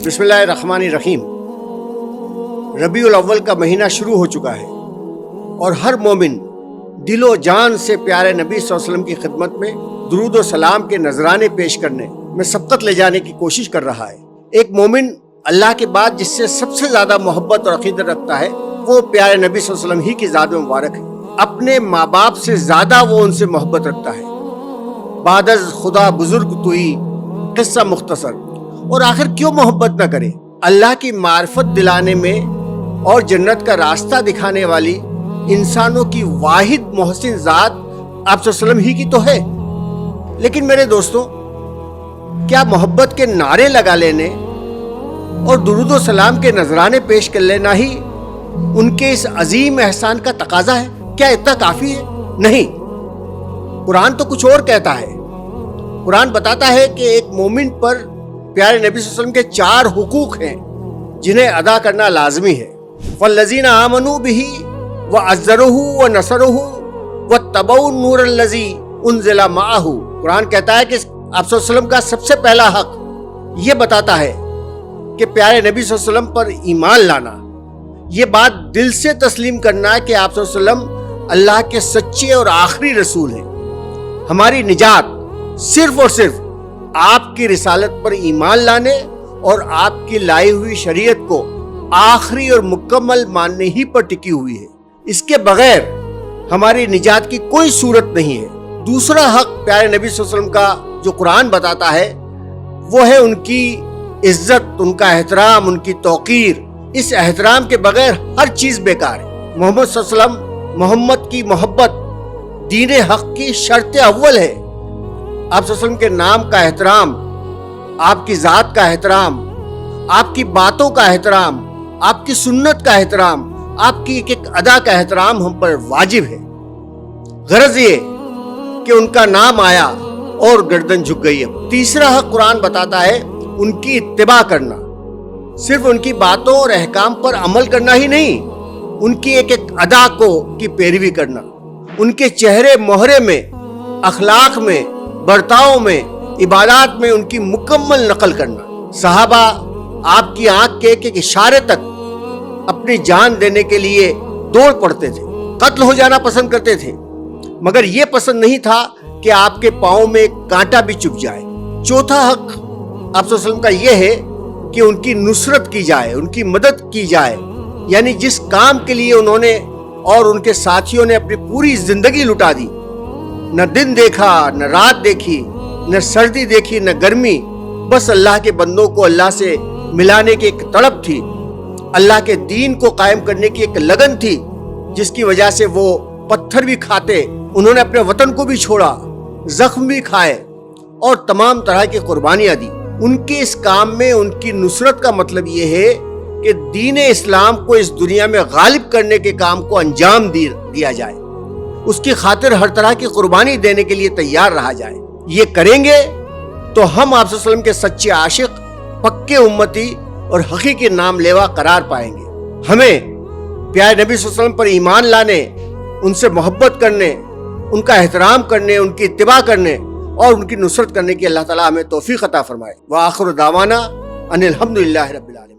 بسم اللہ الرحمن الرحیم۔ ربیع الاول کا مہینہ شروع ہو چکا ہے اور ہر مومن دل و جان سے پیارے نبی صلی اللہ علیہ وسلم کی خدمت میں درود و سلام کے نذرانے پیش کرنے میں سبقت لے جانے کی کوشش کر رہا ہے۔ ایک مومن اللہ کے بعد جس سے سب سے زیادہ محبت اور عقیدت رکھتا ہے وہ پیارے نبی صلی اللہ علیہ وسلم ہی کی ذات مبارک ہے۔ اپنے ماں باپ سے زیادہ وہ ان سے محبت رکھتا ہے۔ بعد از خدا بزرگ توئی، قصہ مختصر۔ اور آخر کیوں محبت نہ کرے؟ اللہ کی معرفت دلانے میں اور جنت کا راستہ دکھانے والی انسانوں کی واحد محسن ذات آپ صلی اللہ علیہ وسلم ہی کی تو ہے۔ لیکن میرے دوستوں، کیا محبت کے نعرے لگا لینے اور درود و سلام کے نذرانے پیش کر لینا ہی ان کے اس عظیم احسان کا تقاضا ہے؟ کیا اتنا کافی ہے؟ نہیں، قرآن تو کچھ اور کہتا ہے۔ قرآن بتاتا ہے کہ ایک مومن پر پیارے نبی صلی اللہ علیہ وسلم کے 4 حقوق ہیں جنہیں ادا کرنا لازمی ہے۔ فالذین آمنوا بہ وعزروہ ونصروہ واتبعوا النور الذی انزل معہ۔ قرآن کہتا ہے کہ آپ صلی اللہ علیہ وسلم کا سب سے پہلا حق یہ بتاتا ہے کہ پیارے نبی صلی اللہ علیہ وسلم پر ایمان لانا، یہ بات دل سے تسلیم کرنا کہ آپ صلی اللہ علیہ وسلم اللہ کے سچے اور آخری رسول ہیں۔ ہماری نجات صرف اور صرف آپ کی رسالت پر ایمان لانے اور آپ کی لائی ہوئی شریعت کو آخری اور مکمل ماننے ہی پر ٹکی ہوئی ہے۔ اس کے بغیر ہماری نجات کی کوئی صورت نہیں ہے۔ دوسرا حق پیارے نبی صلی اللہ علیہ وسلم کا جو قرآن بتاتا ہے وہ ہے ان کی عزت، ان کا احترام، ان کی توقیر۔ اس احترام کے بغیر ہر چیز بیکار ہے۔ محمد صلی اللہ علیہ وسلم، محمد کی محبت دین حق کی شرط اول ہے۔ آپ صلی اللہ علیہ وسلم کے نام کا احترام، آپ کی ذات کا احترام، آپ کی باتوں کا احترام، آپ کی سنت کا احترام، آپ کی ایک ایک ادا کا احترام ہم پر واجب ہے۔ غرض یہ کہ ان کا نام آیا اور گردن جھک گئی ہے۔ تیسرا حق قرآن بتاتا ہے ان کی اتباع کرنا، صرف ان کی باتوں اور احکام پر عمل کرنا ہی نہیں، ان کی ایک ایک ادا کی پیروی کرنا، ان کے چہرے مہرے میں، اخلاق میں، برتاؤ میں، عبادات میں ان کی مکمل نقل کرنا۔ صحابہ آپ کی آنکھ کے ایک اشارے تک اپنی جان دینے کے لیے دوڑ پڑتے تھے، قتل ہو جانا پسند کرتے تھے، مگر یہ پسند نہیں تھا کہ آپ کے پاؤں میں ایک کانٹا بھی چبھ جائے۔ چوتھا حق آپ صلی اللہ علیہ وسلم کا یہ ہے کہ ان کی نصرت کی جائے، ان کی مدد کی جائے، یعنی جس کام کے لیے انہوں نے اور ان کے ساتھیوں نے اپنی پوری زندگی لٹا دی، نہ دن دیکھا، نہ رات دیکھی، نہ سردی دیکھی، نہ گرمی، بس اللہ کے بندوں کو اللہ سے ملانے کی ایک تڑپ تھی، اللہ کے دین کو قائم کرنے کی ایک لگن تھی، جس کی وجہ سے وہ پتھر بھی کھاتے، انہوں نے اپنے وطن کو بھی چھوڑا، زخم بھی کھائے اور تمام طرح کی قربانیاں دی۔ ان کے اس کام میں ان کی نصرت کا مطلب یہ ہے کہ دین اسلام کو اس دنیا میں غالب کرنے کے کام کو انجام دیا جائے، اس کی خاطر ہر طرح کی قربانی دینے کے لیے تیار رہا جائے۔ یہ کریں گے تو ہم آپ صلی اللہ علیہ وسلم کے سچے عاشق، پکے امتی اور حقیقی نام لیوا قرار پائیں گے۔ ہمیں پیارے نبی صلی اللہ علیہ وسلم پر ایمان لانے، ان سے محبت کرنے، ان کا احترام کرنے، ان کی اتباع کرنے اور ان کی نصرت کرنے کی اللہ تعالیٰ ہمیں توفیق عطا فرمائے۔ وآخر دعوانا ان الحمدللہ رب العالمین۔